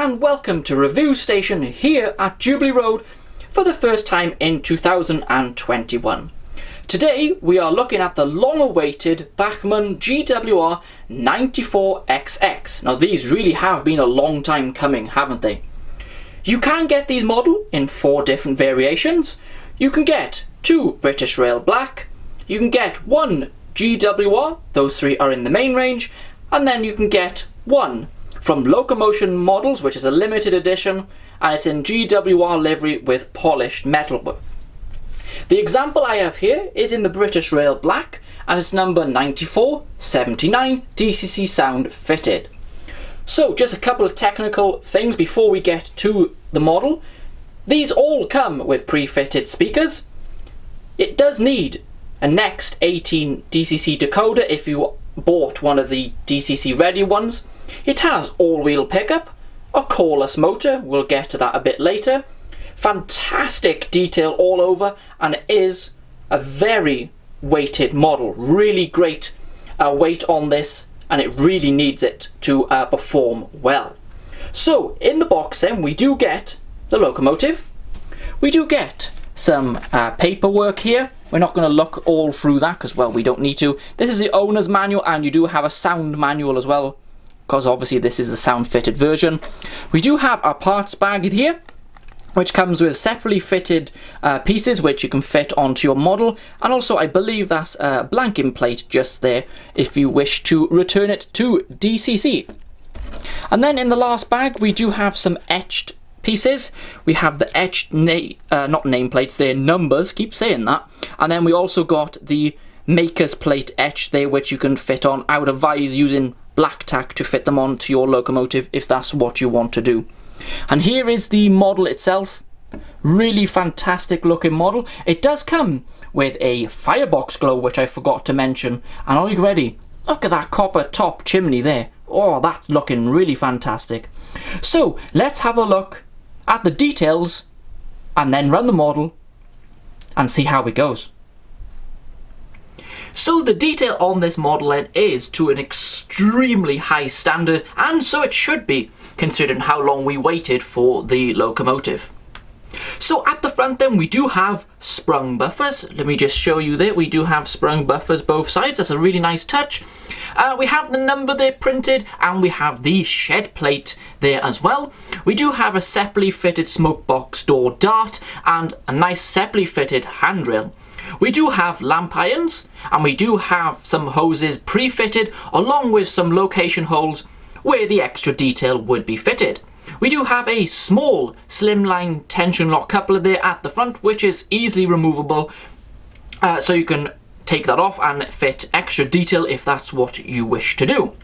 and welcome to Review Station here at Jubilee Road for the first time in 2021. Today we are looking at the long-awaited Bachmann GWR 94XX. Now these really have been a long time coming, haven't they? You can get these model in 4 different variations. You can get 2 British Rail Black, you can get 1 GWR, those 3 are in the main range, and then you can get 1 from Locomotion Models, which is a limited edition, and it's in GWR livery with polished metalwork. The example I have here is in the British Rail Black, and it's number 9479 DCC sound fitted. So just a couple of technical things before we get to the model. These all come with pre-fitted speakers. It does need a Next 18 DCC decoder if you bought one of the DCC ready ones. It has all-wheel pickup, a coreless motor, we'll get to that a bit later, fantastic detail all over, and it is a very weighted model, really great weight on this, and it really needs it to perform well. So in the box then we do get the locomotive, we do get some paperwork here. We're not going to look all through that because, well, we don't need to. This is the owner's manual, and you do have a sound manual as well, because obviously this is the sound fitted version. We do have our parts bag here, which comes with separately fitted pieces which you can fit onto your model, and also I believe that's a blanking plate just there if you wish to return it to DCC. And then in the last bag we do have some etched pieces. We have the etched not nameplates, they're numbers, keep saying that, and then we also got the maker's plate etched there, which you can fit on. I would advise using black tack to fit them onto your locomotive if that's what you want to do. And here is the model itself, really fantastic looking model. It does come with a firebox glow, which I forgot to mention, and are you ready? Look at that copper top chimney there. Oh, that's looking really fantastic. So let's have a look at the details and then run the model and see how it goes. So the detail on this model then is to an extremely high standard, and so it should be, considering how long we waited for the locomotive. So at the front then we do have sprung buffers. Let me just show you there. We do have sprung buffers both sides. That's a really nice touch. We have the number there printed, and we have the shed plate there as well. We do have a separately fitted smoke box door dart and a nice separately fitted handrail. We do have lamp irons, and we do have some hoses pre-fitted along with some location holes where the extra detail would be fitted. We do have a small slimline tension lock coupler there at the front, which is easily removable, so you can take that off and fit extra detail if that's what you wish to do.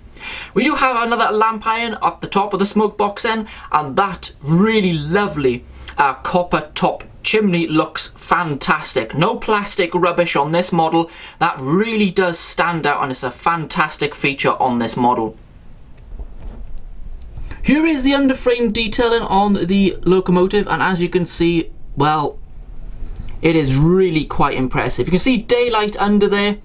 We do have another lamp iron at the top of the smoke box then, and that really lovely copper top chimney looks fantastic. No plastic rubbish on this model. That really does stand out, and it's a fantastic feature on this model. Here is the underframe detailing on the locomotive, and as you can see, well, it is really quite impressive. You can see daylight under there.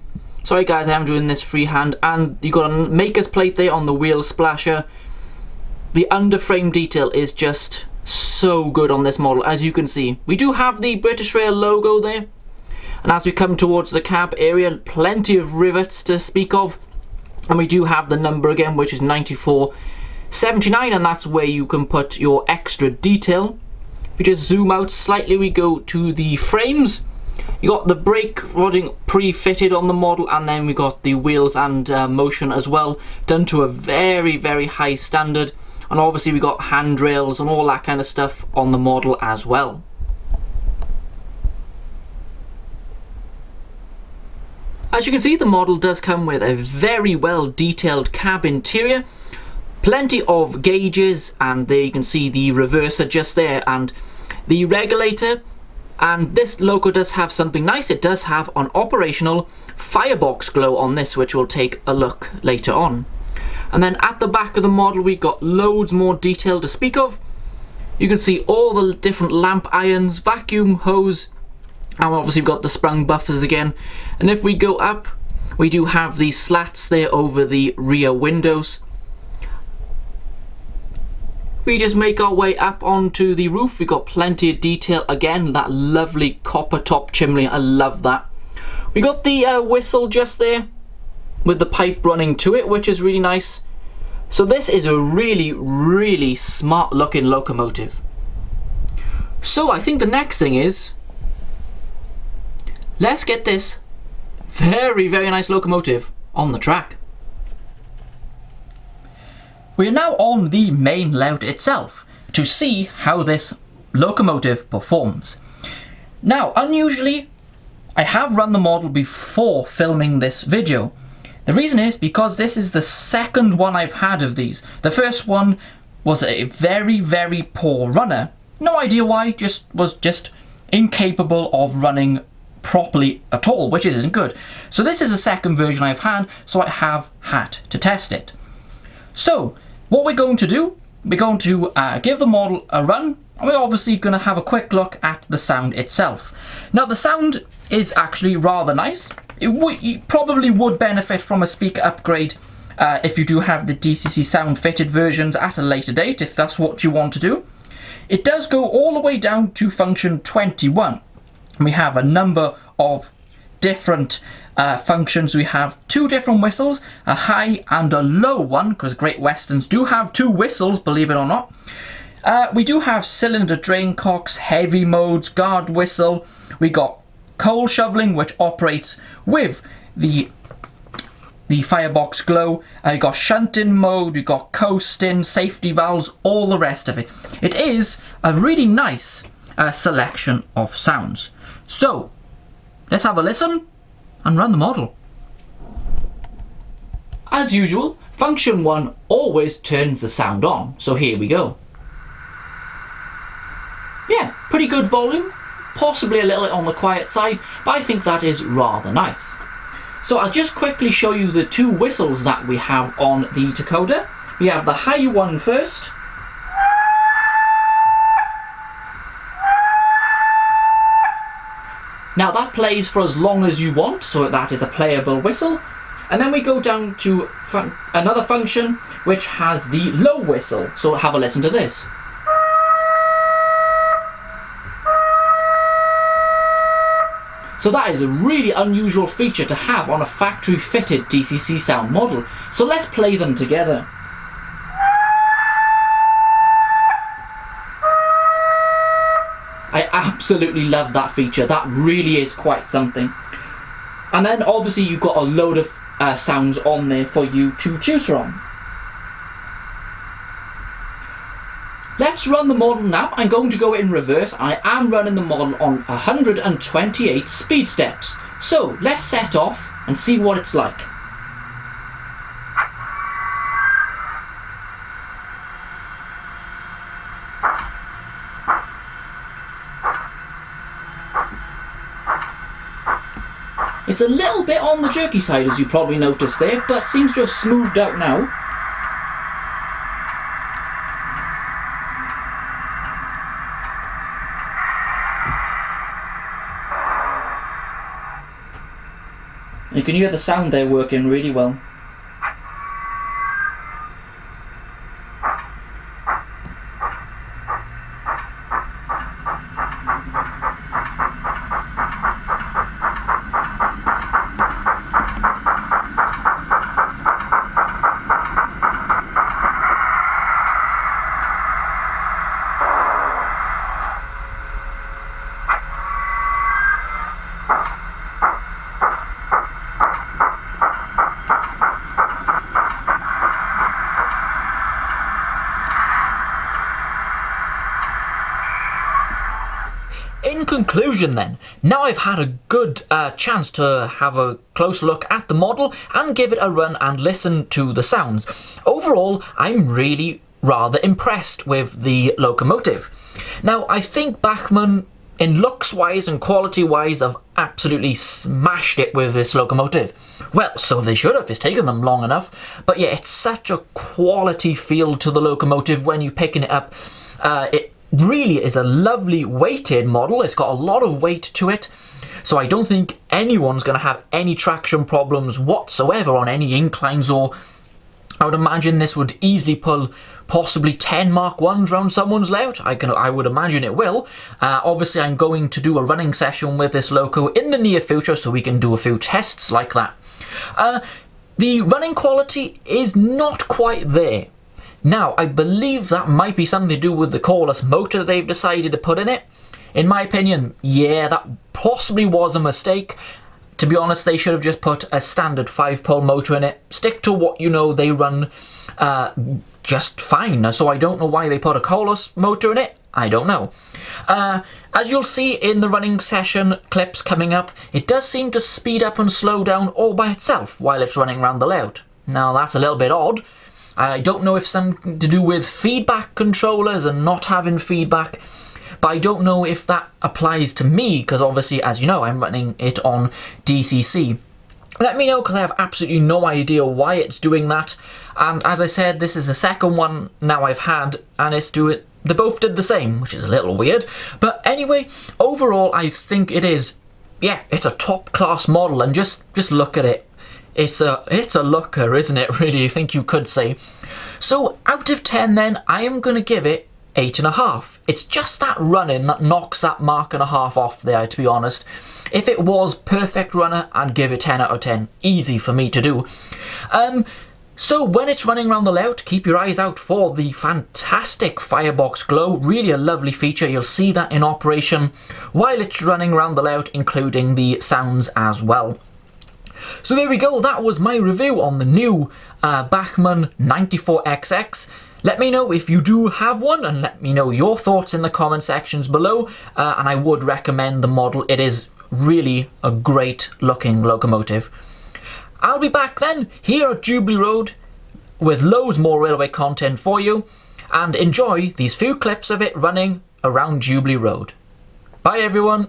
Sorry guys, I am doing this freehand, and you got a maker's plate there on the wheel splasher. The underframe detail is just so good on this model, as you can see. We do have the British Rail logo there, and as we come towards the cab area, plenty of rivets to speak of, and we do have the number again, which is 9479, and that's where you can put your extra detail. If you just zoom out slightly, we go to the frames. You got the brake rodding pre-fitted on the model, and then we got the wheels and motion as well, done to a very, very high standard. And obviously we got handrails and all that kind of stuff on the model as well. As you can see, the model does come with a very well detailed cab interior. Plenty of gauges, and there you can see the reverser just there and the regulator. And this loco does have something nice. It does have an operational firebox glow on this, which we'll take a look later on. And then at the back of the model we got loads more detail to speak of. You can see all the different lamp irons, vacuum hose, and obviously we've got the sprung buffers again. And if we go up, we do have these slats there over the rear windows. we just make our way up onto the roof. We've got plenty of detail. Again, that lovely copper top chimney, I love that. We got the whistle just there with the pipe running to it, which is really nice. So this is a really, really smart looking locomotive. So I think the next thing is, let's get this very, very nice locomotive on the track. We are now on the main layout itself to see how this locomotive performs. Now, unusually, I have run the model before filming this video. The reason is because this is the second one I've had of these. The first one was a very, very poor runner. No idea why, was just incapable of running properly at all, which isn't good. So this is the second version I've had, so I have had to test it. So what we're going to do, we're going to give the model a run, and we're obviously going to have a quick look at the sound itself. Now the sound is actually rather nice. You probably would benefit from a speaker upgrade if you do have the DCC sound fitted versions at a later date, if that's what you want to do. It does go all the way down to function 21. We have a number of different functions. We have two different whistles, a high and a low one, because Great Westerns do have two whistles, believe it or not. We do have cylinder drain cocks, heavy modes, guard whistle. We got coal shoveling, which operates with the firebox glow. We got shunting mode, we got coasting, safety valves, all the rest of it. It is a really nice selection of sounds. So let's have a listen and run the model. As usual, function 1 always turns the sound on, so here we go. Yeah, pretty good volume, possibly a little on the quiet side, but I think that is rather nice. So I'll just quickly show you the two whistles that we have on the decoder. We have the high one first. Now that plays for as long as you want, so that is a playable whistle. And then we go down to another function which has the low whistle, so have a listen to this. So that is a really unusual feature to have on a factory fitted DCC sound model. So let's play them together. I absolutely love that feature. That really is quite something. And then obviously you've got a load of sounds on there for you to choose from. Let's run the model now. I'm going to go in reverse. I am running the model on 128 speed steps. So let's set off and see what it's like. It's a little bit on the jerky side, as you probably noticed there, but seems to have smoothed out now. You can hear the sound there working really well. In conclusion then, now I've had a good chance to have a close look at the model and give it a run and listen to the sounds. Overall, I'm really rather impressed with the locomotive. Now, I think Bachmann, in looks wise and quality wise, have absolutely smashed it with this locomotive. Well, so they should have, it's taken them long enough. But yeah, it's such a quality feel to the locomotive when you're picking it up. It really is a lovely weighted model. It's got a lot of weight to it, so I don't think anyone's going to have any traction problems whatsoever on any inclines or I would imagine this would easily pull possibly 10 Mark 1s round someone's layout. I would imagine it will. Obviously, I'm going to do a running session with this loco in the near future, so we can do a few tests like that. The running quality is not quite there. Now, I believe that might be something to do with the coreless motor they've decided to put in it. In my opinion, yeah, that possibly was a mistake. To be honest, they should have just put a standard 5-pole motor in it. Stick to what you know they run just fine. So I don't know why they put a coreless motor in it. I don't know. As you'll see in the running session clips coming up, it does seem to speed up and slow down all by itself while it's running around the layout. Now that's a little bit odd. I don't know if something to do with feedback controllers and not having feedback, but I don't know if that applies to me, because obviously, as you know, I'm running it on DCC. Let me know, because I have absolutely no idea why it's doing that. And as I said, this is the second one now I've had, and they both did the same, which is a little weird. But anyway, overall, I think it is, yeah, it's a top-class model, and just look at it. It's a looker, isn't it, really, I think you could say. So, out of 10 then, I am going to give it 8.5. It's just that running that knocks that mark and a half off there, to be honest. If it was perfect runner, I'd give it 10 out of 10. Easy for me to do. So when it's running around the layout, keep your eyes out for the fantastic firebox glow. Really a lovely feature. You'll see that in operation while it's running around the layout, including the sounds as well. So there we go. That was my review on the new Bachmann 94XX. Let me know if you do have one, and let me know your thoughts in the comment sections below. And I would recommend the model. It is really a great looking locomotive. I'll be back then here at Jubilee Road with loads more railway content for you, and enjoy these few clips of it running around Jubilee Road. Bye everyone.